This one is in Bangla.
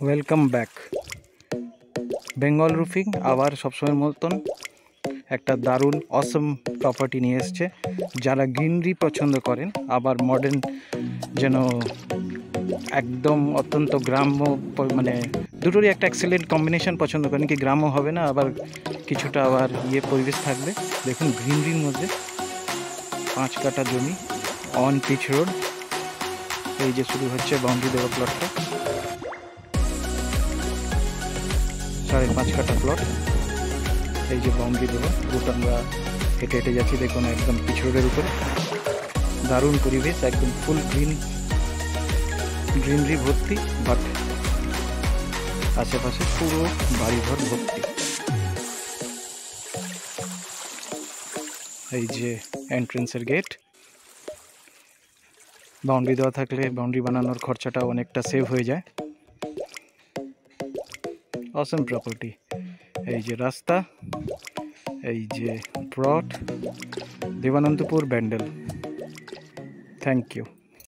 Welcome back. বেঙ্গল রুফিং আবার সবসময়ের মতন একটা দারুণ অসম প্রপার্টি নিয়ে এসছে। যারা গ্রিনারি পছন্দ করেন, আবার মডার্ন যেন একদম অত্যন্ত গ্রাম্য, মানে দুটোরই একটা এক্সেলেন্ট কম্বিনেশন পছন্দ করেন, কি গ্রাম্য হবে না আবার কিছুটা আবার পরিবেশ থাকবে। দেখুন গ্রিনারির মধ্যে 5 কাঠা জমি, অন পিচ রোড। এই যে শুরু হচ্ছে বাউন্ডারি দেওয়া প্লটটা, 5.5 কাঠা প্লট। এই যে বাউন্ডারি দেওয়া, রুট আমরা হেঁটে হেঁটে যাচ্ছি, দেখুন একদম পিচ রোডের উপরে। দারুণ পরিবেশ, একদম ফুল গ্রিনারি ভর্তি, বাট আশেপাশে পুরো বাড়িঘর ভর্তি। এই যে এন্ট্রেন্সের গেট। বাউন্ডারি দেওয়া থাকলে বাউন্ডারি বানানোর খরচাটা অনেকটা সেভ হয়ে যায়। Awesome property. এই যে রাস্তা, এই যে plot, Debanandapur Bandel. Thank you.